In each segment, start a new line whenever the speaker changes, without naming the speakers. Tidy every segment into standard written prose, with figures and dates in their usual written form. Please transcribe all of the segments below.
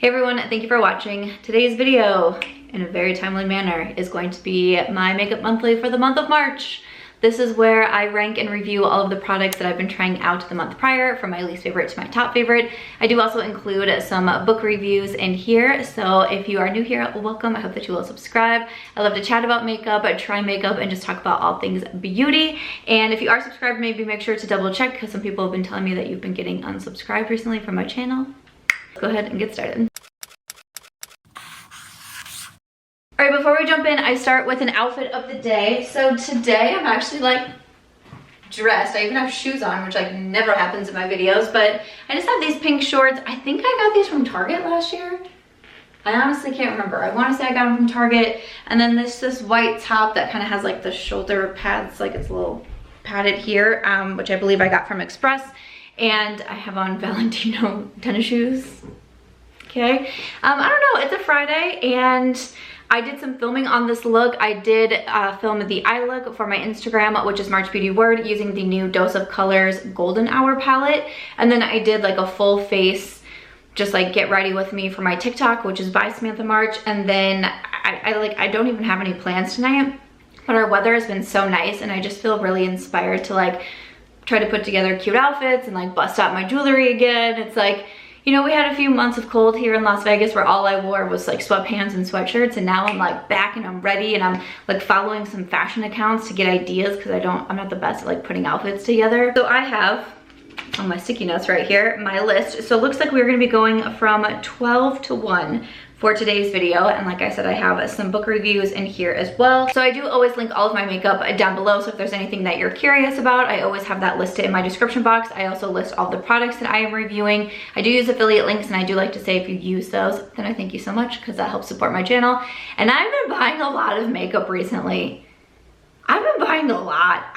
Hey everyone, thank you for watching. Today's video, in a very timely manner, is going to be my makeup monthly for the month of March. This is where I rank and review all of the products that I've been trying out the month prior, from my least favorite to my top favorite. I do also include some book reviews in here, so if you are new here, welcome. I hope that you will subscribe. I love to chat about makeup, try makeup, and just talk about all things beauty. And if you are subscribed, maybe make sure to double check, because some people have been telling me that you've been getting unsubscribed recently from my channel. Let's go ahead and get started. All right, before we jump in, I start with an outfit of the day. So today I'm actually like dressed. I even have shoes on, which like never happens in my videos, but I just have these pink shorts. I think I got these from Target last year. I honestly can't remember. I want to say I got them from Target. And then this white top that kind of has like the shoulder pads, like it's a little padded here, which I believe I got from Express. And I have on Valentino tennis shoes. Okay. I don't know. It's a Friday and I did some filming on this look. I did film the eye look for my Instagram, which is March Beauty Word, using the new Dose of Colors Golden Hour palette. And then I did like a full face, just like get ready with me for my TikTok, which is by Samantha March. And then I don't even have any plans tonight, but our weather has been so nice and I just feel really inspired to like try to put together cute outfits and like bust out my jewelry again. It's like, you know, we had a few months of cold here in Las Vegas where all I wore was like sweatpants and sweatshirts, and now I'm like back and I'm ready, and I'm like following some fashion accounts to get ideas because I'm not the best at like putting outfits together. So I have on my sticky notes right here my list. So it looks like we're going to be going from 12 to 1 for today's video, and like I said, I have some book reviews in here as well. So I do always link all of my makeup down below, so if there's anything that you're curious about, I always have that listed in my description box. I also list all the products that I am reviewing. I do use affiliate links, and I do like to say if you use those, then I thank you so much, because that helps support my channel. And I've been buying a lot of makeup recently. I've been buying a lot.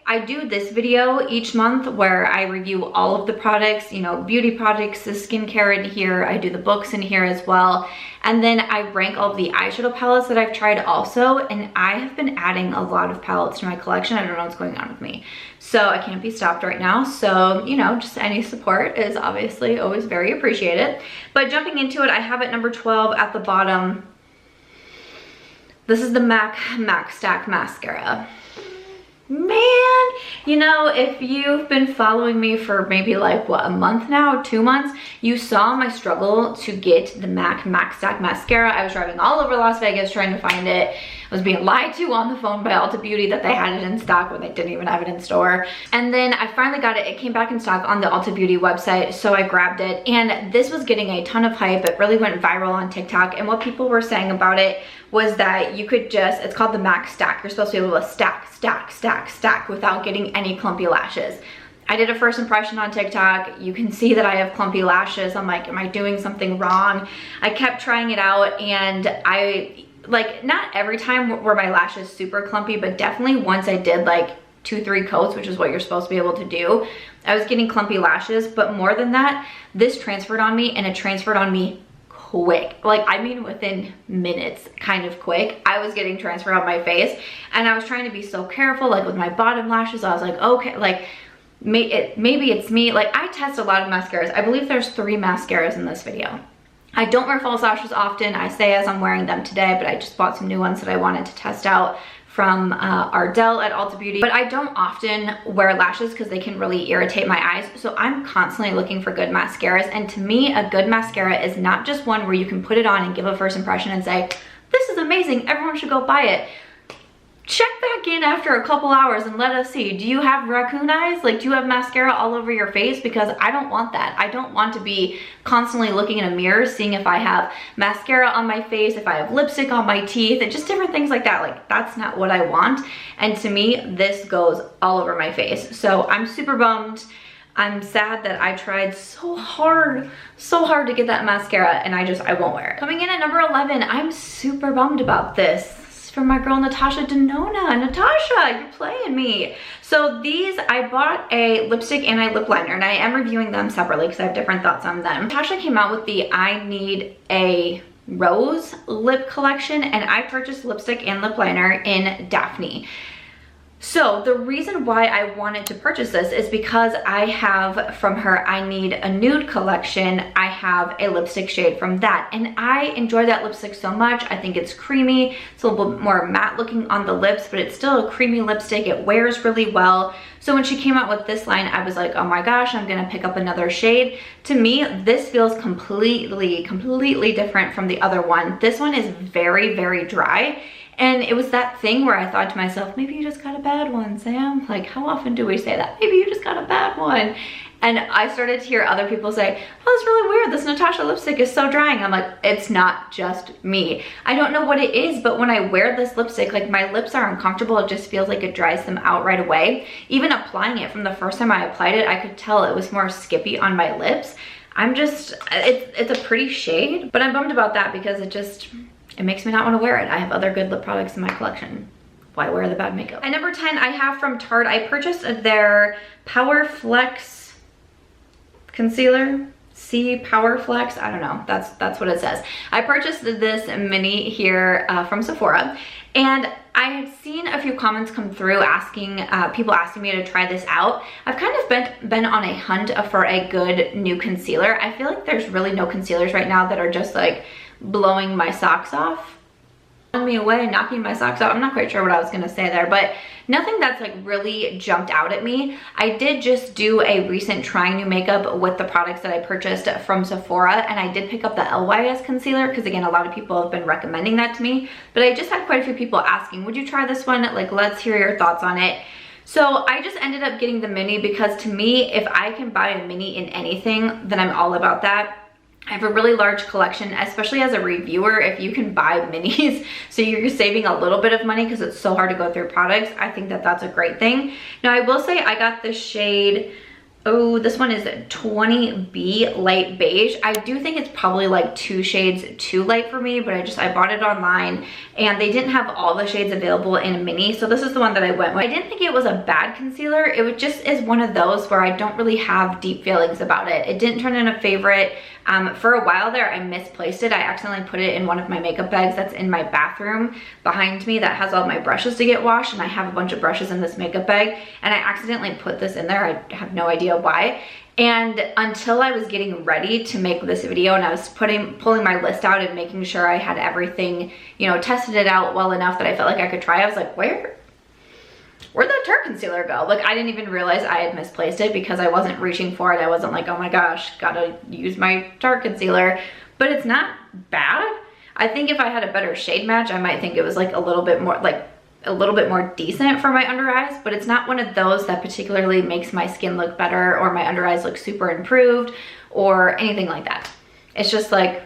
I do this video each month where I review all of the products, you know, beauty products, the skincare in here. I do the books in here as well. And then I rank all of the eyeshadow palettes that I've tried also. And I have been adding a lot of palettes to my collection. I don't know what's going on with me. So I can't be stopped right now. So, you know, just any support is obviously always very appreciated. But jumping into it, I have at number 12 at the bottom. This is the MacStack Mascara. Man, you know, if you've been following me for maybe like, what, a month now, 2 months, you saw my struggle to get the MacStack Mascara. I was driving all over Las Vegas trying to find it. I was being lied to on the phone by Ulta Beauty that they had it in stock when they didn't even have it in store. And then I finally got it. It came back in stock on the Ulta Beauty website, so I grabbed it. And this was getting a ton of hype. It really went viral on TikTok. And what people were saying about it was that you could just, it's called the MacStack. You're supposed to be able to stack without getting any clumpy lashes. I did a first impression on TikTok. You can see that I have clumpy lashes. I'm like, am I doing something wrong? I kept trying it out, and like, not every time were my lashes super clumpy, but definitely once I did like 2-3 coats, which is what you're supposed to be able to do, I was getting clumpy lashes. But more than that, this transferred on me, and it transferred on me quick. Like, I mean within minutes, kind of quick. I was getting transfer on my face, and I was trying to be so careful, like with my bottom lashes. I was like, okay, like maybe it's me. Like, I test a lot of mascaras. I believe there's 3 mascaras in this video. I don't wear false lashes often. I say as I'm wearing them today, but I just bought some new ones that I wanted to test out from Ardell at Ulta Beauty. But I don't often wear lashes because they can really irritate my eyes. So I'm constantly looking for good mascaras. And to me, a good mascara is not just one where you can put it on and give a first impression and say, this is amazing, everyone should go buy it. Check back in after a couple hours and let us see. Do you have raccoon eyes? Like, do you have mascara all over your face? Because I don't want that. I don't want to be constantly looking in a mirror, seeing if I have mascara on my face, if I have lipstick on my teeth, and just different things like that. Like, that's not what I want. And to me, this goes all over my face. So I'm super bummed. I'm sad that I tried so hard to get that mascara, and I won't wear it. Coming in at number 11, I'm super bummed about this. From my girl Natasha Denona. Natasha, you're playing me. So these, I bought a lipstick and a lip liner, and I am reviewing them separately because I have different thoughts on them. Natasha came out with the I Need a Rose lip collection, and I purchased lipstick and lip liner in Daphne. So the reason why I wanted to purchase this is because I have from her I Need a Nude collection. I have a lipstick shade from that, and I enjoy that lipstick so much. I think it's creamy. It's a little bit more matte looking on the lips, but it's still a creamy lipstick. It wears really well. So when she came out with this line, I was like, oh my gosh, I'm gonna pick up another shade. To me, this feels completely different from the other one. This one is very, very dry. And it was that thing where I thought to myself, maybe you just got a bad one, Sam. Like, how often do we say that? Maybe you just got a bad one. And I started to hear other people say, oh, that's really weird. This Natasha lipstick is so drying. I'm like, it's not just me. I don't know what it is, but when I wear this lipstick, like my lips are uncomfortable. It just feels like it dries them out right away. Even applying it from the first time I applied it, I could tell it was more skippy on my lips. It's a pretty shade, but I'm bummed about that because it makes me not want to wear it. I have other good lip products in my collection. Why wear the bad makeup? At number 10, I have from Tarte. I purchased their Power Flex concealer. Power Flex, I don't know, that's what it says. I purchased this mini here from Sephora, and I had seen a few comments come through asking, people asking me to try this out. I've kind of been on a hunt for a good new concealer. I feel like there's really no concealers right now that are just like blowing my socks off. Me away, knocking my socks out. I'm not quite sure what I was gonna say there, but nothing that's like really jumped out at me. I did just do a recent trying new makeup with the products that I purchased from Sephora, and I did pick up the LYS concealer because again, a lot of people have been recommending that to me, but I just had quite a few people asking, would you try this one? Like, let's hear your thoughts on it. So I just ended up getting the mini because to me, if I can buy a mini in anything, then I'm all about that. I have a really large collection, especially as a reviewer. If you can buy minis so you're saving a little bit of money because it's so hard to go through products, I think that that's a great thing. Now I will say I got the shade, oh, this one is 20B Light Beige. I do think it's probably like 2 shades too light for me, but I bought it online and they didn't have all the shades available in a mini, so this is the one that I went with. I didn't think it was a bad concealer. It just is one of those where I don't really have deep feelings about it. It didn't turn in a favorite. For a while there, I misplaced it. I accidentally put it in one of my makeup bags that's in my bathroom behind me that has all my brushes to get washed, and I have a bunch of brushes in this makeup bag, and I accidentally put this in there. I have no idea why. And until I was getting ready to make this video and I was pulling my list out and making sure I had everything, you know, tested it out well enough that I felt like I could try, I was like, where'd that Tarte concealer go? Like, I didn't even realize I had misplaced it because I wasn't reaching for it. I wasn't like, oh my gosh, gotta use my Tarte concealer. But it's not bad. I think if I had a better shade match, I might think it was like a little bit more decent for my under eyes, but it's not one of those that particularly makes my skin look better or my under eyes look super improved or anything like that. It's just like,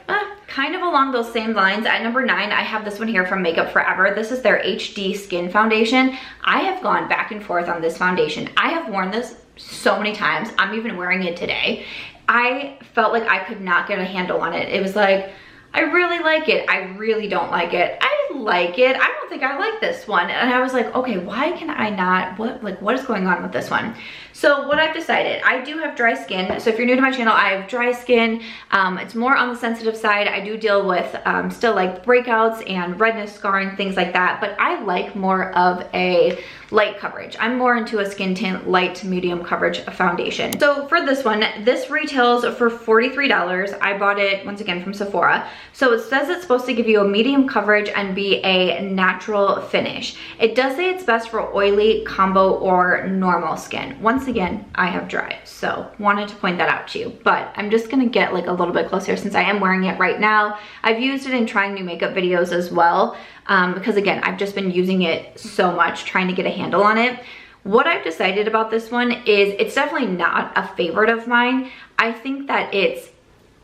kind of along those same lines. At number 9, I have this one here from Makeup Forever. This is their HD Skin Foundation. I have gone back and forth on this foundation. I have worn this so many times. I'm even wearing it today. I felt like I could not get a handle on it. It was like, I really like it. I really don't like it. I like it. I don't think I like this one. And I was like, okay, why can I not? What is going on with this one? So what I've decided, I do have dry skin. So if you're new to my channel, I have dry skin. It's more on the sensitive side. I do deal with still like breakouts and redness, scarring, things like that. But I like more of a light coverage. I'm more into a skin tint, light to medium coverage foundation. So for this one, this retails for $43. I bought it once again from Sephora. So it says it's supposed to give you a medium coverage and be a natural finish. It does say it's best for oily, combo, or normal skin. Once again, I have dry, so wanted to point that out to you. But I'm just gonna get like a little bit closer since I am wearing it right now. I've used it in trying new makeup videos as well. Because again, I've just been using it so much, trying to get a handle on it. What I've decided about this one is it's definitely not a favorite of mine. I think that it's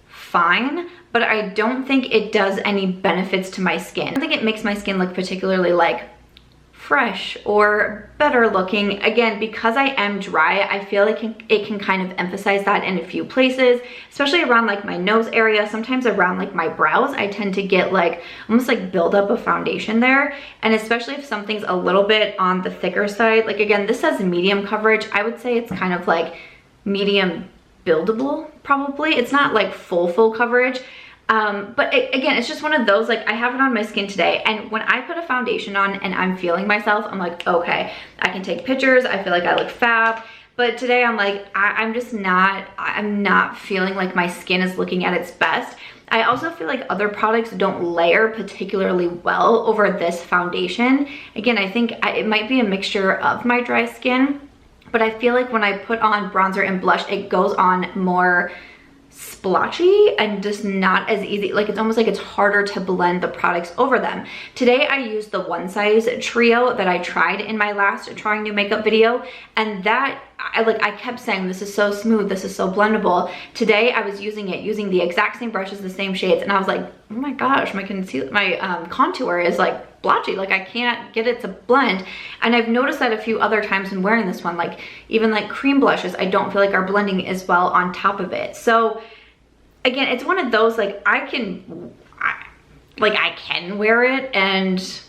fine, but I don't think it does any benefits to my skin. I don't think it makes my skin look particularly like fresh or better looking. Again, because I am dry, I feel like it can kind of emphasize that in a few places, especially around like my nose area, sometimes around like my brows. I tend to get like almost like build up of foundation there, and especially if something's a little bit on the thicker side. Like again, this says medium coverage. I would say it's kind of like medium buildable, probably. It's not like full coverage. Again, it's just one of those, like, I have it on my skin today, and when I put a foundation on and I'm feeling myself, I'm like, okay, I can take pictures, I feel like I look fab. But today I'm like, I'm not feeling like my skin is looking at its best. I also feel like other products don't layer particularly well over this foundation. Again, I think it might be a mixture of my dry skin, but I feel like when I put on bronzer and blush, it goes on more splotchy and just not as easy. Like, it's almost like it's harder to blend the products over them. Today I used the One Size trio that I tried in my last trying new makeup video, and that I kept saying, this is so smooth, this is so blendable. Today I was using the exact same brushes, the same shades, and I was like, oh my gosh, my contour is like blotchy, like I can't get it to blend. And I've noticed that a few other times when wearing this one, like even like cream blushes, I don't feel like are blending as well on top of it. So again, it's one of those, like, I can wear it and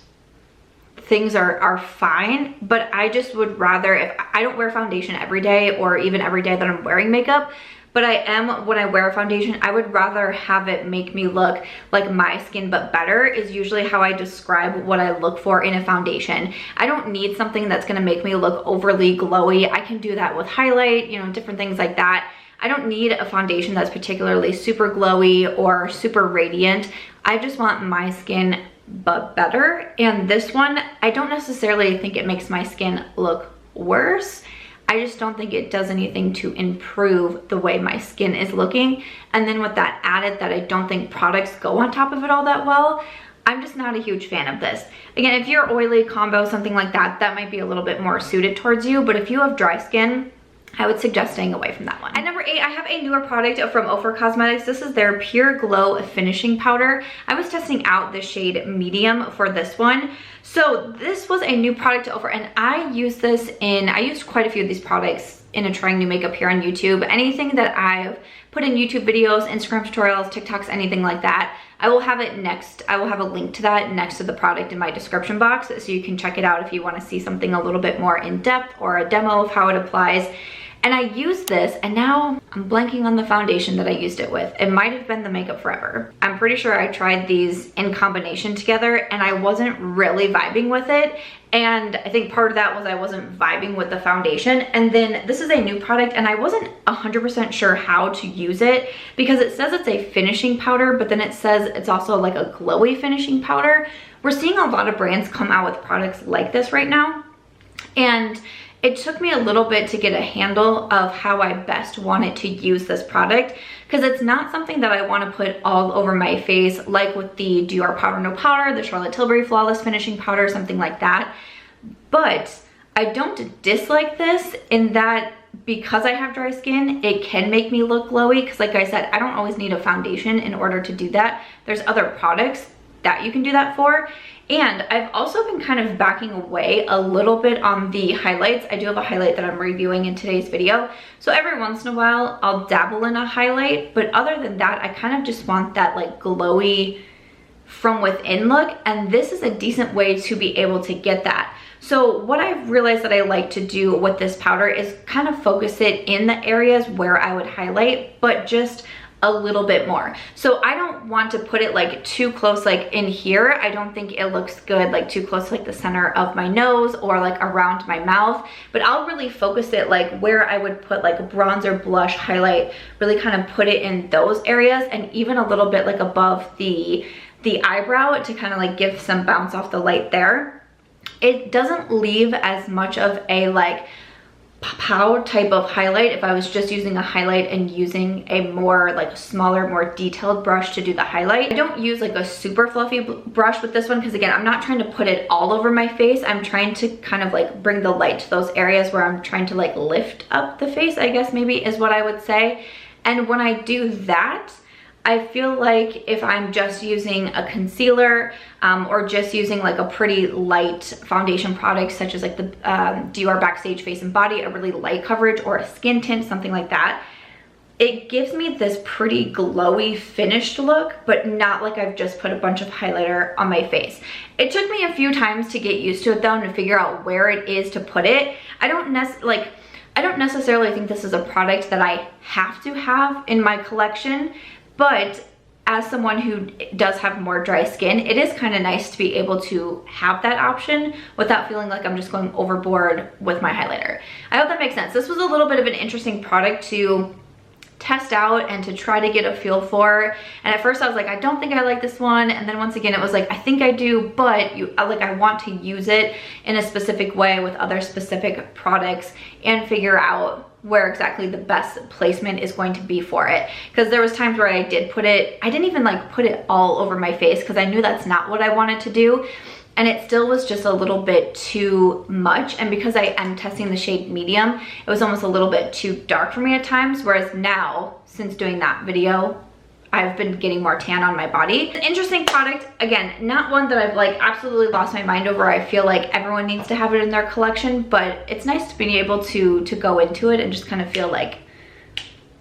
things are fine, but I just would rather, if I don't wear foundation every day or even every day that I'm wearing makeup, but I am, when I wear a foundation, I would rather have it make me look like my skin but better, is usually how I describe what I look for in a foundation. I don't need something that's gonna make me look overly glowy. I can do that with highlight, you know, different things like that. I don't need a foundation that's particularly super glowy or super radiant. I just want my skin but better. And this one, I don't necessarily think it makes my skin look worse. I just don't think it does anything to improve the way my skin is looking. And then with that added, that I don't think products go on top of it all that well, I'm just not a huge fan of this. Again, if you're oily, combo, something like that, that might be a little bit more suited towards you. But if you have dry skin, I would suggest staying away from that one. At number 8, I have a newer product from Ofra Cosmetics. This is their Pure Glow Finishing Powder. I was testing out the shade Medium for this one. So this was a new product to Ofra, and I used quite a few of these products in a trying new makeup here on YouTube. Anything that I've put in YouTube videos, Instagram tutorials, TikToks, anything like that, I will have it next. I will have a link to that next to the product in my description box, so you can check it out if you want to see something a little bit more in depth or a demo of how it applies. And I used this, and now I'm blanking on the foundation that I used it with. It might have been the Makeup Forever. I'm pretty sure I tried these in combination together and I wasn't really vibing with it. And I think part of that was I wasn't vibing with the foundation. And then this is a new product and I wasn't 100% sure how to use it, because it says it's a finishing powder, but then it says it's also like a glowy finishing powder. We're seeing a lot of brands come out with products like this right now. And it took me a little bit to get a handle of how I best wanted to use this product, because it's not something that I want to put all over my face like with the Dior Powder No Powder, the Charlotte Tilbury Flawless Finishing Powder, something like that. But I don't dislike this in that, because I have dry skin, it can make me look glowy, because like I said, I don't always need a foundation in order to do that. There's other products that you can do that for. And I've also been kind of backing away a little bit on the highlights. I do have a highlight that I'm reviewing in today's video. So every once in a while, I'll dabble in a highlight. But other than that, I kind of just want that like glowy from within look. And this is a decent way to be able to get that. So what I've realized that I like to do with this powder is kind of focus it in the areas where I would highlight, but just a little bit more. So I don't want to put it like too close, like in here. I don't think it looks good like too close to like the center of my nose or like around my mouth, but I'll really focus it like where I would put like a bronzer, blush, highlight, really kind of put it in those areas, and even a little bit like above the eyebrow to kind of like give some bounce off the light there. It doesn't leave as much of a like pow type of highlight if I was just using a highlight and using a more like smaller, more detailed brush to do the highlight. I don't use like a super fluffy brush with this one, because again, I'm not trying to put it all over my face. I'm trying to kind of like bring the light to those areas where I'm trying to like lift up the face, I guess maybe is what I would say. And when I do that, I feel like if I'm just using a concealer or just using like a pretty light foundation product, such as like the Dior Backstage Face and Body, a really light coverage, or a skin tint, something like that, it gives me this pretty glowy finished look, but not like I've just put a bunch of highlighter on my face. It took me a few times to get used to it though, and to figure out where it is to put it. I don't necessarily think this is a product that I have to have in my collection, but as someone who does have more dry skin, it is kind of nice to be able to have that option without feeling like I'm just going overboard with my highlighter. I hope that makes sense. This was a little bit of an interesting product to test out and to try to get a feel for. And at first I was like, I don't think I like this one. And then once again, it was like, I think I do, but I want to use it in a specific way with other specific products and figure out where exactly the best placement is going to be for it. Because there was times where I did put it, I didn't even like put it all over my face because I knew that's not what I wanted to do. And it still was just a little bit too much. And because I am testing the shade medium, it was almost a little bit too dark for me at times. Whereas now, since doing that video, I've been getting more tan on my body. An interesting product, again, not one that I've like absolutely lost my mind over. I feel like everyone needs to have it in their collection, but it's nice to be able to go into it and just kind of feel like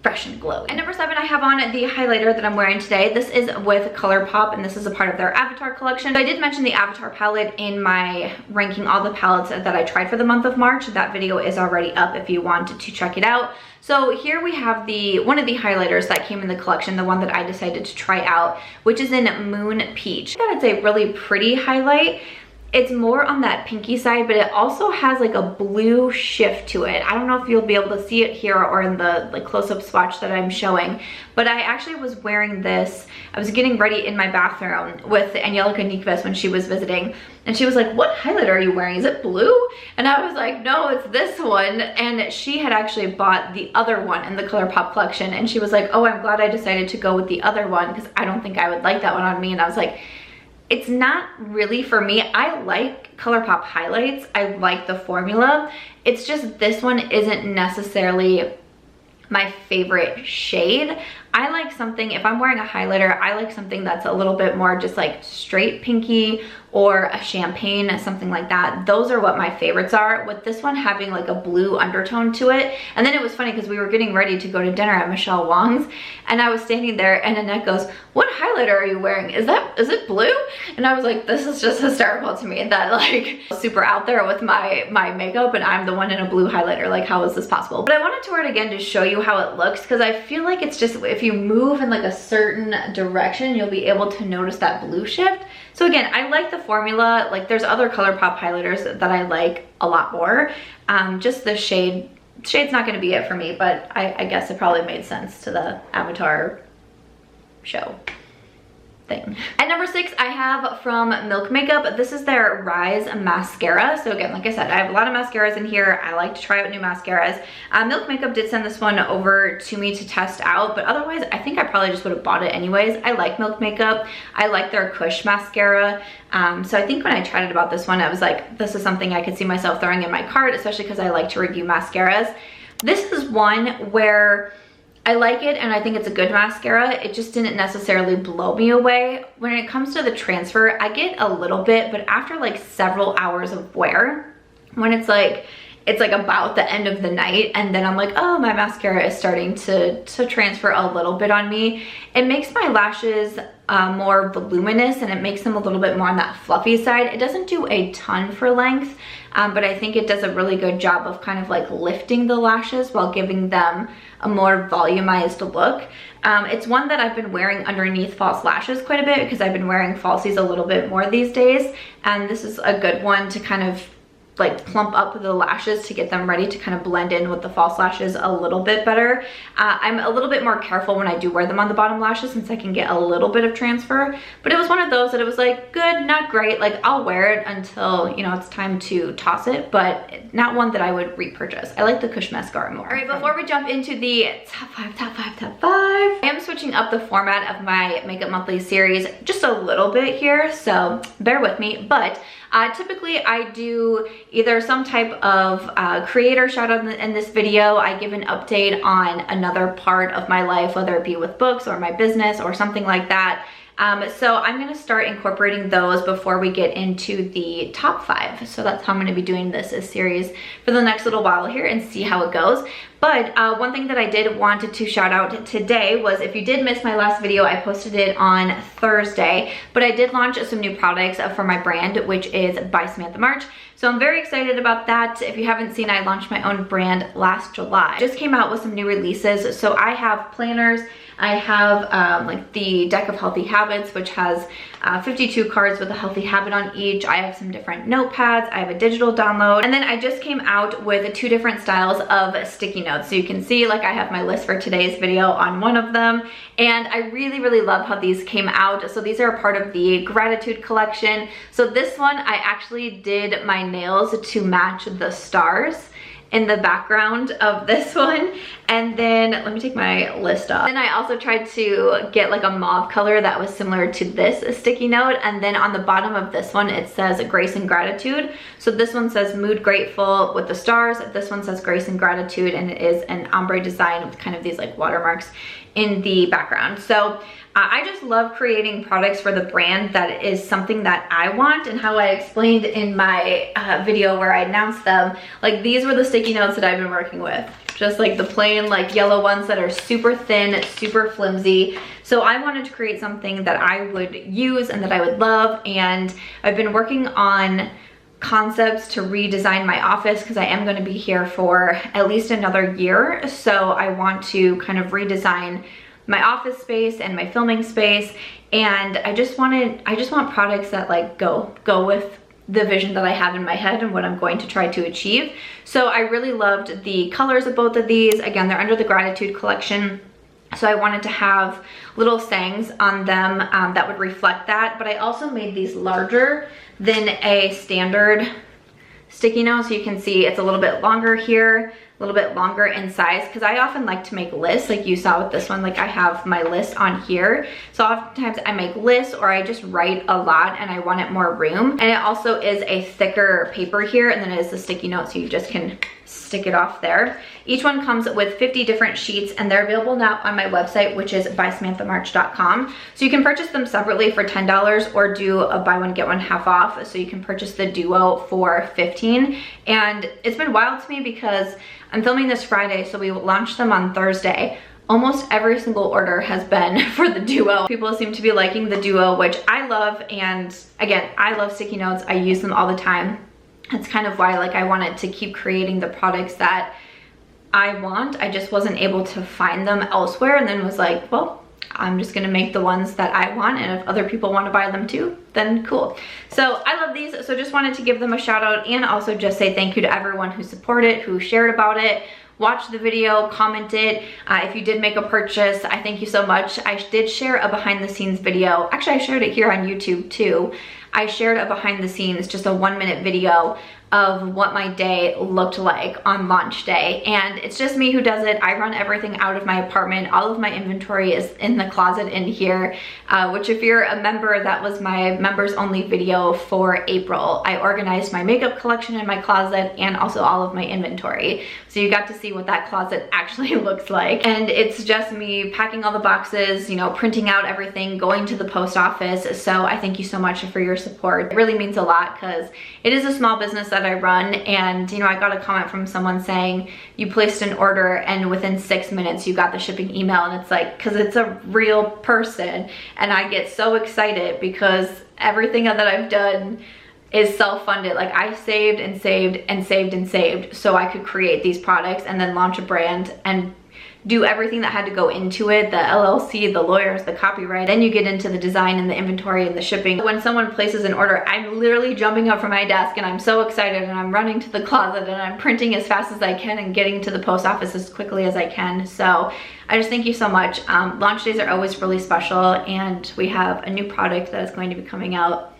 fresh and glowing. And number 7, I have on the highlighter that I'm wearing today. This is with Colourpop, and this is a part of their Avatar collection. So I did mention the Avatar palette in my ranking all the palettes that I tried for the month of March. That video is already up if you wanted to check it out. So here we have one of the highlighters that came in the collection, the one that I decided to try out, which is in Moon Peach. I thought it's a really pretty highlight. It's more on that pinky side, but it also has like a blue shift to it. I don't know if you'll be able to see it here or in the like close-up swatch that I'm showing, but I actually was wearing this. I was getting ready in my bathroom with Angelica Nikves when she was visiting, and she was like, what highlighter are you wearing? Is it blue? And I was like, no, it's this one. And she had actually bought the other one in the Colourpop collection, and she was like, oh, I'm glad I decided to go with the other one because I don't think I would like that one on me. And I was like, it's not really for me. I like Colourpop highlights. I like the formula. It's just this one isn't necessarily my favorite shade. I like something, if I'm wearing a highlighter, I like something that's a little bit more just like straight pinky or a champagne, something like that. Those are what my favorites are, with this one having like a blue undertone to it. And then it was funny because we were getting ready to go to dinner at Michelle Wong's, and I was standing there and Annette goes, what highlighter are you wearing? Is it blue? And I was like, this is just hysterical to me that like super out there with my makeup and I'm the one in a blue highlighter. Like, how is this possible? But I wanted to wear it again to show you how it looks, because I feel like it's just, if you move in like a certain direction, you'll be able to notice that blue shift. So again, I like the formula. Like, there's other Colourpop highlighters that I like a lot more. Just the shade's not gonna be it for me, but I guess it probably made sense to the Avatar show thing. At number 6, I have from Milk Makeup. This is their Rise Mascara. So again, like I said, I have a lot of mascaras in here. I like to try out new mascaras. Milk Makeup did send this one over to me to test out, but otherwise I think I probably just would have bought it anyways. I like Milk Makeup. I like their Kush mascara. So I think when I tried it about this one, I was like, this is something I could see myself throwing in my cart, especially because I like to review mascaras. This is one where I like it and I think it's a good mascara. It just didn't necessarily blow me away. When it comes to the transfer, I get a little bit, but after like several hours of wear, when it's like about the end of the night and then I'm like, oh, my mascara is starting to transfer a little bit on me, it makes my lashes more voluminous and it makes them a little bit more on that fluffy side. It doesn't do a ton for length, but I think it does a really good job of kind of like lifting the lashes while giving them a more volumized look. It's one that I've been wearing underneath false lashes quite a bit because I've been wearing falsies a little bit more these days, and this is a good one to kind of like plump up the lashes to get them ready to kind of blend in with the false lashes a little bit better. I'm a little bit more careful when I do wear them on the bottom lashes since I can get a little bit of transfer, but it was one of those that it was like good, not great. Like, I'll wear it until, you know, it's time to toss it, but not one that I would repurchase. I like the Kush mascara more. All right, before we jump into the top five, I am switching up the format of my Makeup Monthly series just a little bit here, so bear with me. But typically I do either some type of creator shout out in this video. I give an update on another part of my life, whether it be with books or my business or something like that. So I'm gonna start incorporating those before we get into the top 5. So that's how I'm gonna be doing this series for the next little while here and see how it goes. But one thing that I did want to shout out today was, if you did miss my last video, I posted it on Thursday, but I did launch some new products for my brand, which is by Samantha March. So I'm very excited about that. If you haven't seen, I launched my own brand last July. Just came out with some new releases. So I have planners, I have like the deck of healthy habits, which has 52 cards with a healthy habit on each. I have some different notepads. I have a digital download. And then I just came out with 2 different styles of sticky notes. So you can see, like, I have my list for today's video on one of them. And I really, really love how these came out. So these are a part of the gratitude collection. So this one, I actually did my nails to match the stars in the background of this one. And then let me take my list off. Then I also tried to get like a mauve color that was similar to this sticky note. And then on the bottom of this one, it says grace and gratitude. So this one says mood grateful with the stars. This one says grace and gratitude, and it is an ombre design with kind of these like watermarks in the background. So I just love creating products for the brand that is something that I want, and how I explained in my video where I announced them, like these were the sticky notes that I've been working with. Just like the plain like yellow ones that are super thin, super flimsy. So I wanted to create something that I would use and that I would love, and I've been working on concepts to redesign my office because I am going to be here for at least another year. So I want to kind of redesign my office space and my filming space, and I just want products that like go with the vision that I have in my head and what I'm going to try to achieve. So I really loved the colors of both of these. Again, they're under the gratitude collection. So I wanted to have little sayings on them that would reflect that, but I also made these larger than a standard sticky note. So you can see it's a little bit longer here, a little bit longer in size, because I often like to make lists like you saw with this one. Like I have my list on here, so oftentimes I make lists or I just write a lot and I wanted more room. And it also is a thicker paper here, and then it is the sticky note, so you just can stick it off there. Each one comes with 50 different sheets, and they're available now on my website, which is bysamanthamarch.com. So you can purchase them separately for $10 or do a buy one get one half off. So you can purchase the duo for $15. And it's been wild to me because I'm filming this Friday, so we launched them on Thursday. Almost every single order has been for the duo. People seem to be liking the duo, which I love. And again, I love sticky notes. I use them all the time. That's kind of why like I wanted to keep creating the products that I want. I just wasn't able to find them elsewhere, and then was like, well, I'm just gonna make the ones that I want, and if other people want to buy them too, then cool. So I love these, so just wanted to give them a shout out, and also just say thank you to everyone who supported, who shared about it, watched the video, commented. If you did make a purchase, I thank you so much. I did share a behind the scenes video. Actually, I shared it here on YouTube too. I shared a behind the scenes, just a 1-minute video of what my day looked like on launch day, and it's just me who does it. I run everything out of my apartment. All of my inventory is in the closet in here, which if you're a member, that was my members only video for April. I organized my makeup collection in my closet and also all of my inventory, so you got to see what that closet actually looks like. And it's just me packing all the boxes, you know, printing out everything, going to the post office. So I thank you so much for your support. It really means a lot because it is a small business that I run, and you know, I got a comment from someone saying you placed an order and within 6 minutes you got the shipping email, and it's like, because it's a real person, and I get so excited because everything that I've done is self-funded. Like I saved and saved and saved and saved so I could create these products and then launch a brand and do everything that had to go into it, the LLC, the lawyers, the copyright. Then you get into the design and the inventory and the shipping. When someone places an order, I'm literally jumping up from my desk and I'm so excited, and I'm running to the closet and I'm printing as fast as I can and getting to the post office as quickly as I can. So I just thank you so much. Launch days are always really special, and we have a new product that is going to be coming out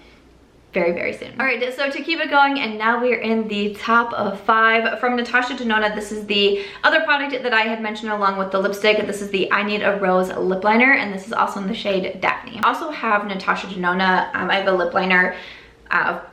very, very soon. All right, so to keep it going, and now we're in the top of 5 from Natasha Denona. This is the other product that I had mentioned along with the lipstick. This is the I Need a Rose lip liner, and this is also in the shade Daphne. I also have Natasha Denona. I have a lip liner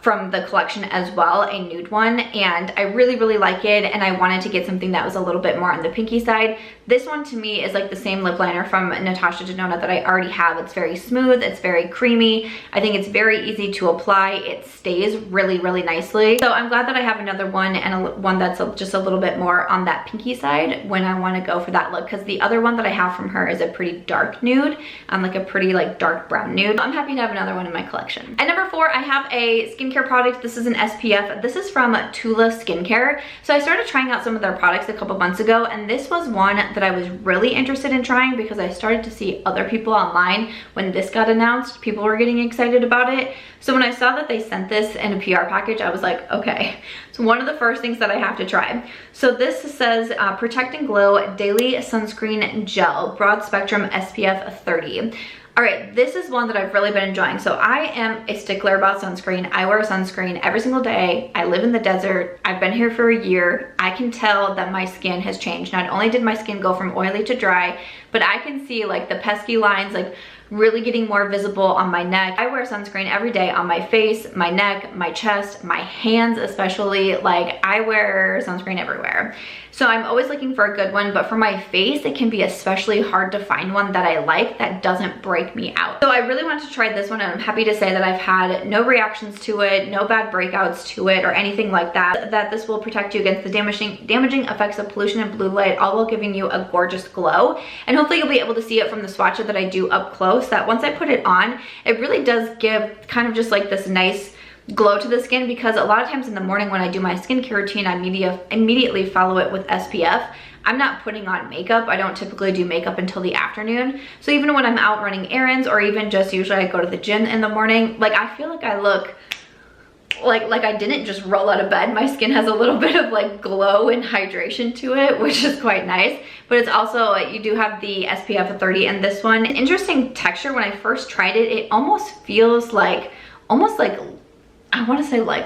from the collection as well, a nude one, and I really, really like it, and I wanted to get something that was a little bit more on the pinky side. This one to me is like the same lip liner from Natasha Denona that I already have. It's very smooth, it's very creamy. I think it's very easy to apply. It stays really, really nicely. So I'm glad that I have another one, and one that's just a little bit more on that pinky side when I want to go for that look, because the other one that I have from her is a pretty dark nude, like a pretty like dark brown nude. I'm happy to have another one in my collection. At number 4, I have a a skincare product. This is an SPF. This is from Tula Skincare. So I started trying out some of their products a couple months ago, and this was one that I was really interested in trying because I started to see other people online when this got announced. People were getting excited about it. So when I saw that they sent this in a PR package, I was like, okay, it's one of the first things that I have to try. So this says Protect and Glow Daily Sunscreen Gel, Broad Spectrum SPF 30. All right, this is one that I've really been enjoying. So I am a stickler about sunscreen. I wear sunscreen every single day. I live in the desert. I've been here for a year. I can tell that my skin has changed. Not only did my skin go from oily to dry, but I can see like the pesky lines like really getting more visible on my neck. I wear sunscreen every day on my face, my neck, my chest, my hands especially. Like I wear sunscreen everywhere. So I'm always looking for a good one, but for my face, it can be especially hard to find one that I like that doesn't break me out. So I really wanted to try this one, and I'm happy to say that I've had no reactions to it, no bad breakouts to it or anything like that. That this will protect you against the damaging effects of pollution and blue light, all while giving you a gorgeous glow. And hopefully you'll be able to see it from the swatch that I do up close, that once I put it on, it really does give kind of just like this nice glow to the skin, because a lot of times in the morning when I do my skincare routine, I immediately follow it with SPF. I'm not putting on makeup. I don't typically do makeup until the afternoon. So even when I'm out running errands, or even just usually I go to the gym in the morning, like I feel like I look like I didn't just roll out of bed. My skin has a little bit of like glow and hydration to it, which is quite nice. But it's also, you do have the SPF 30 in this one. Interesting texture. When I first tried it, it almost feels like, I want to say like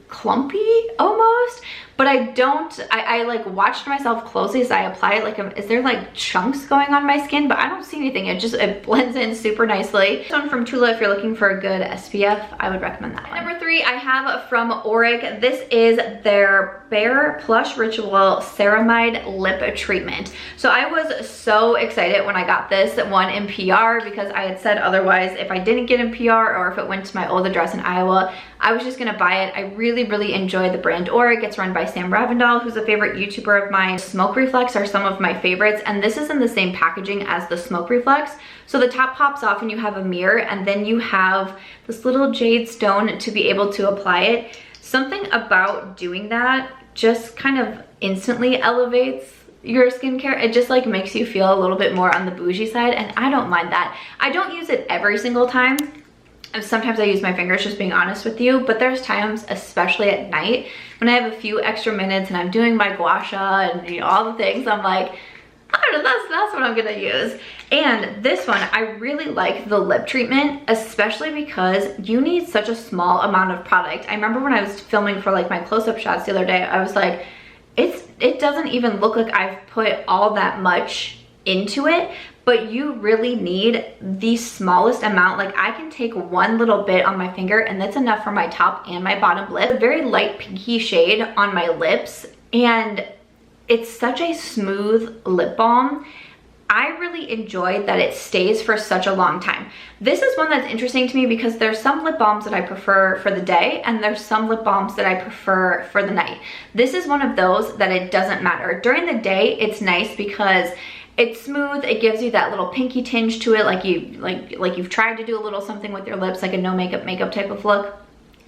clumpy almost, but I like watched myself closely as I apply it. Like, is there like chunks going on my skin? But I don't see anything. It blends in super nicely. This one from Tula, if you're looking for a good SPF, I would recommend that one. Number 3, I have from Auric. This is their Bare Plush Ritual Ceramide Lip Treatment. So I was so excited when I got this one in PR, because I had said otherwise if I didn't get in PR or if it went to my old address in Iowa, I was just gonna buy it. I really enjoy the brand Auric. It's run by Sam Ravindal, who's a favorite YouTuber of mine. Smoke Reflex are some of my favorites, and this is in the same packaging as the Smoke Reflex. So the top pops off and you have a mirror, and then you have this little jade stone to be able to apply it. Something about doing that just kind of instantly elevates your skincare. It just like makes you feel a little bit more on the bougie side, and I don't mind that. I don't use it every single time. Sometimes I use my fingers, just being honest with you, but there's times, especially at night, when I have a few extra minutes and I'm doing my gua sha and, you know, all the things, I'm like, I don't know, that's what I'm gonna use. And this one, I really like the lip treatment, especially because you need such a small amount of product. I remember when I was filming for like my close-up shots the other day, I was like, it doesn't even look like I've put all that much into it, but you really need the smallest amount. Like I can take one little bit on my finger and that's enough for my top and my bottom lip. A very light pinky shade on my lips, and it's such a smooth lip balm. I really enjoyed that it stays for such a long time. This is one that's interesting to me because there's some lip balms that I prefer for the day and there's some lip balms that I prefer for the night. This is one of those that it doesn't matter. During the day, it's nice because it's smooth. It gives you that little pinky tinge to it, like you've tried to do a little something with your lips, like a no makeup type of look.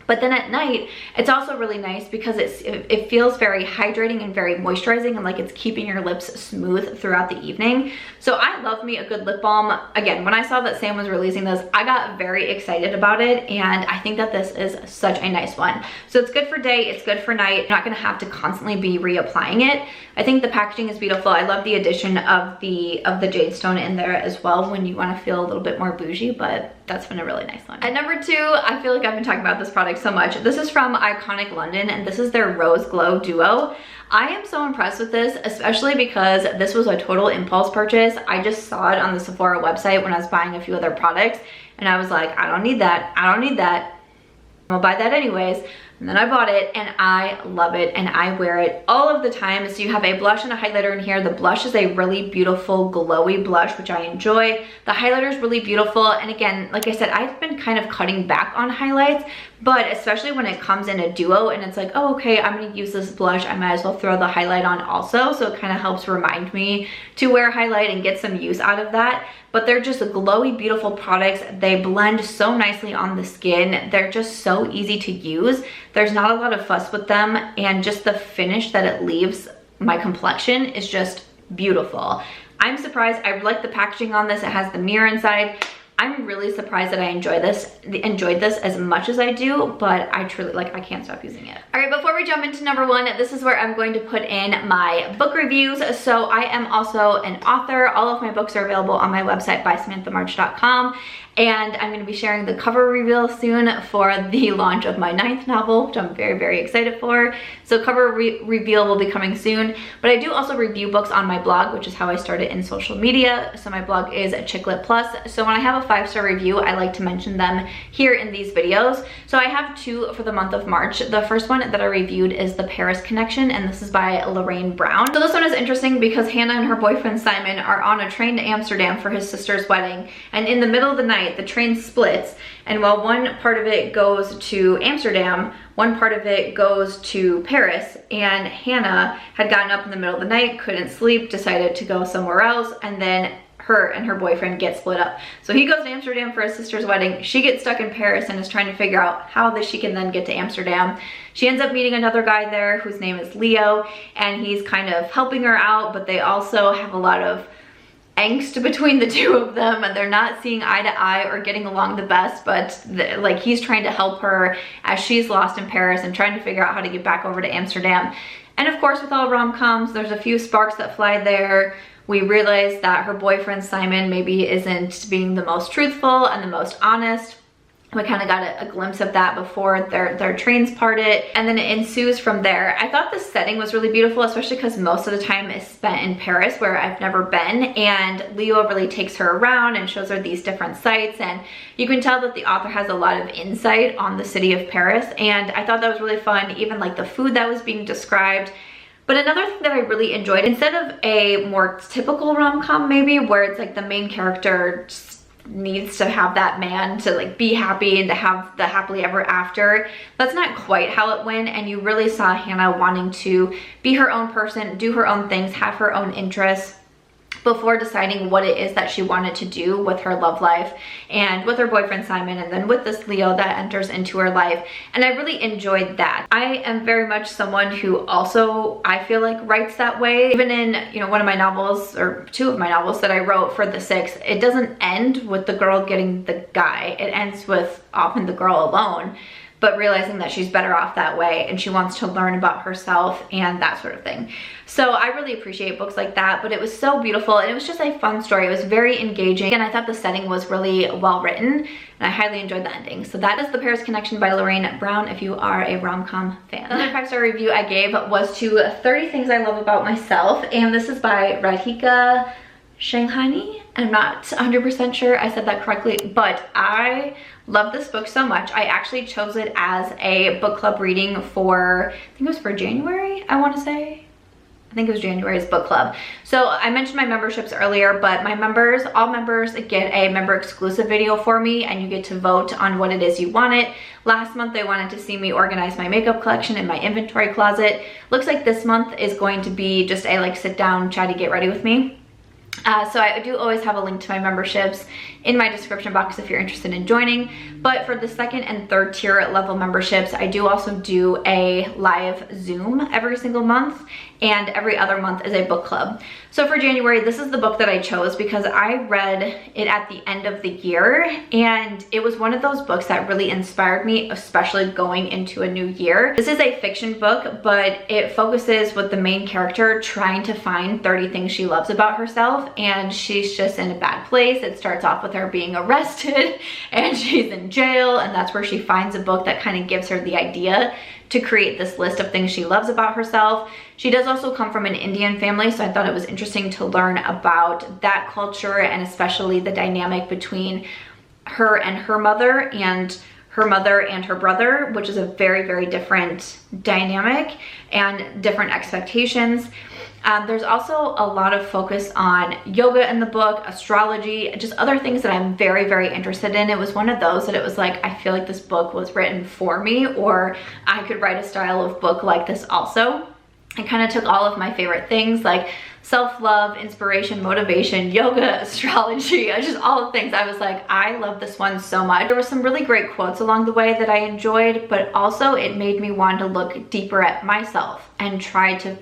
But then at night, it's also really nice because it feels very hydrating and very moisturizing, and like it's keeping your lips smooth throughout the evening. So I love me a good lip balm. Again, when I saw that Sam was releasing this, I got very excited about it, and I think that this is such a nice one. So it's good for day, it's good for night. You're not gonna have to constantly be reapplying it. I think the packaging is beautiful. I love the addition of the jade stone in there as well when you wanna feel a little bit more bougie, but that's been a really nice one. At number 2, I feel like I've been talking about this product so much. This is from Iconic London, and this is their Rose Glow Duo. I am so impressed with this, especially because this was a total impulse purchase. I just saw it on the Sephora website when I was buying a few other products, and I was like, I don't need that. I'm gonna buy that anyways. And then I bought it and I love it and I wear it all of the time. So you have a blush and a highlighter in here. The blush is a really beautiful glowy blush, which I enjoy. The highlighter is really beautiful. And again, like I said, I've been kind of cutting back on highlights, but especially when it comes in a duo and it's like, oh, okay, I'm gonna use this blush, I might as well throw the highlight on also. So it kind of helps remind me to wear highlight and get some use out of that. But they're just glowy, beautiful products. They blend so nicely on the skin. They're just so easy to use. There's not a lot of fuss with them, and just the finish that it leaves my complexion is just beautiful. I'm surprised. I like the packaging on this. It has the mirror inside. I'm really surprised that I enjoyed this as much as I do, but I truly, like, I can't stop using it. All right, before we jump into number one, this is where I'm going to put in my book reviews. So I am also an author. All of my books are available on my website, bysamanthamarch.com. And I'm going to be sharing the cover reveal soon for the launch of my 9th novel, which I'm very, very excited for. So cover reveal will be coming soon. But I do also review books on my blog, which is how I started in social media. So my blog is Chick Lit Plus. So when I have a 5-star review, I like to mention them here in these videos. So I have 2 for the month of March. The first one that I reviewed is The Paris Connection, and this is by Lorraine Brown. So this one is interesting because Hannah and her boyfriend Simon are on a train to Amsterdam for his sister's wedding. And in the middle of the night, the train splits, and while one part of it goes to Amsterdam, one part of it goes to Paris, and Hannah had gotten up in the middle of the night, couldn't sleep, decided to go somewhere else, and then her and her boyfriend get split up. So he goes to Amsterdam for his sister's wedding. She gets stuck in Paris and is trying to figure out how she can then get to Amsterdam. She ends up meeting another guy there whose name is Leo, and he's kind of helping her out, but they also have a lot of angst between the two of them, and they're not seeing eye to eye or getting along the best, but like he's trying to help her as she's lost in Paris and trying to figure out how to get back over to Amsterdam. And of course, with all rom-coms, there's a few sparks that fly there. We realize that her boyfriend Simon maybe isn't being the most truthful and the most honest. We kind of got a glimpse of that before their trains parted, and then it ensues from there. I thought the setting was really beautiful, especially because most of the time is spent in Paris, where I've never been, and Leo really takes her around and shows her these different sites, and you can tell that the author has a lot of insight on the city of Paris, and I thought that was really fun, even like the food that was being described. But another thing that I really enjoyed, instead of a more typical rom-com maybe, where it's like the main character needs to have that man to like be happy and to have the happily ever after, that's not quite how it went. And you really saw Hannah wanting to be her own person, do her own things, have her own interests, before deciding what it is that she wanted to do with her love life and with her boyfriend Simon, and then with this Leo that enters into her life. And I really enjoyed that. I am very much someone who also, I feel like, writes that way. Even in, you know, one of my novels, or 2 of my novels that I wrote for the 6th, it doesn't end with the girl getting the guy. It ends with often the girl alone, but realizing that she's better off that way and she wants to learn about herself and that sort of thing. So I really appreciate books like that, but it was so beautiful and it was just a fun story. It was very engaging, and I thought the setting was really well written, and I highly enjoyed the ending. So that is The Paris Connection by Lorraine Brown if you are a rom-com fan. Another 5-star review I gave was to 30 Things I Love About Myself, and this is by Radhika Shanghani. I'm not 100% sure I said that correctly, but I love this book so much. I actually chose it as a book club reading for, I think it was for January, I want to say. I think it was January's book club. So I mentioned my memberships earlier, but my members, all members get a member exclusive video for me, and you get to vote on what it is you wanted. Last month they wanted to see me organize my makeup collection in my inventory closet. Looks like this month is going to be just a like sit down, chatty, get ready with me. So I do always have a link to my memberships in my description box if you're interested in joining. But for the 2nd and 3rd tier level memberships, I do also do a live Zoom every single month, and every other month is a book club. So for January, this is the book that I chose because I read it at the end of the year, and it was one of those books that really inspired me, especially going into a new year. This is a fiction book, but it focuses with the main character trying to find 30 things she loves about herself, and she's just in a bad place. It starts off with her being arrested and she's in jail, and that's where she finds a book that kind of gives her the idea to create this list of things she loves about herself. She does also come from an Indian family, so I thought it was interesting to learn about that culture, and especially the dynamic between her and her mother and her mother and her brother, which is a very, very different dynamic and different expectations. There's also a lot of focus on yoga in the book, astrology, just other things that I'm very, very interested in. It was one of those that it was like, I feel like this book was written for me, or I could write a style of book like this also. I kind of took all of my favorite things like self-love, inspiration, motivation, yoga, astrology, just all the things. I was like, I love this one so much. There were some really great quotes along the way that I enjoyed, but also it made me want to look deeper at myself and try to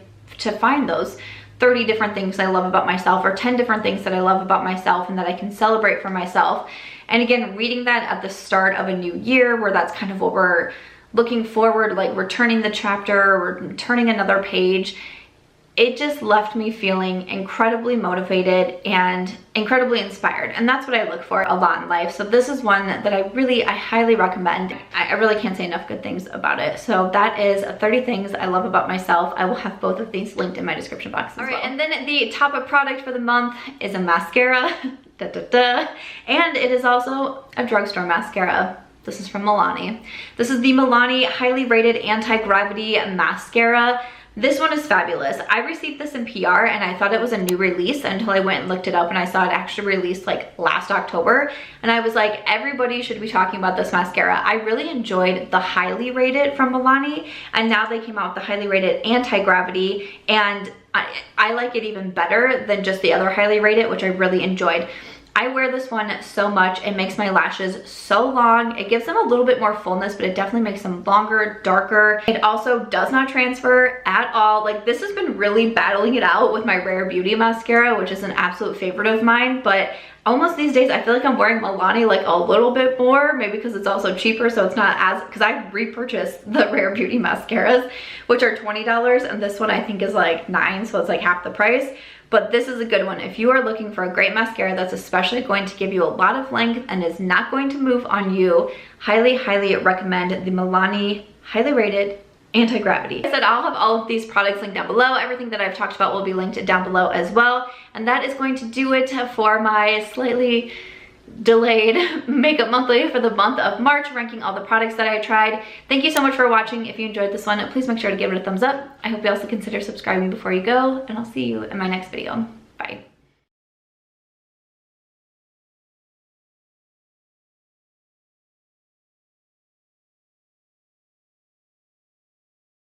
find those 30 different things I love about myself, or 10 different things that I love about myself and that I can celebrate for myself. And again, reading that at the start of a new year, where that's kind of what we're looking forward, like we're turning the chapter, we're turning another page, it just left me feeling incredibly motivated and incredibly inspired. And that's what I look for a lot in life. So this is one that I highly recommend. I really can't say enough good things about it. So that is 30 things I love about myself. I will have both of these linked in my description box as well. All right, and then the top of product for the month is a mascara. And it is also a drugstore mascara. This is from Milani. This is the Milani Highly Rated Anti-Gravity Mascara. This one is fabulous. I received this in PR and I thought it was a new release until I went and looked it up, and I saw it actually released like last October. And I was like, everybody should be talking about this mascara. I really enjoyed the Highly Rated from Milani, and now they came out with the Highly Rated Anti-Gravity, and I like it even better than just the other Highly Rated, which I really enjoyed. I wear this one so much. It makes my lashes so long. It gives them a little bit more fullness, but it definitely makes them longer, darker. It also does not transfer at all. Like, this has been really battling it out with my Rare Beauty mascara, which is an absolute favorite of mine, but almost these days I feel like I'm wearing Milani like a little bit more, maybe because it's also cheaper, so it's not as, because I repurchased the Rare Beauty mascaras, which are $20, and this one I think is like $9, so it's like half the price. But this is a good one. If you are looking for a great mascara that's especially going to give you a lot of length and is not going to move on you, highly, highly recommend the Milani Highly Rated Anti-Gravity. Like I said, I'll have all of these products linked down below. Everything that I've talked about will be linked down below as well. And that is going to do it for my slightly delayed makeup monthly for the month of March, ranking all the products that I tried. Thank you so much for watching. If you enjoyed this one, please make sure to give it a thumbs up. I hope you also consider subscribing before you go, and I'll see you in my next video.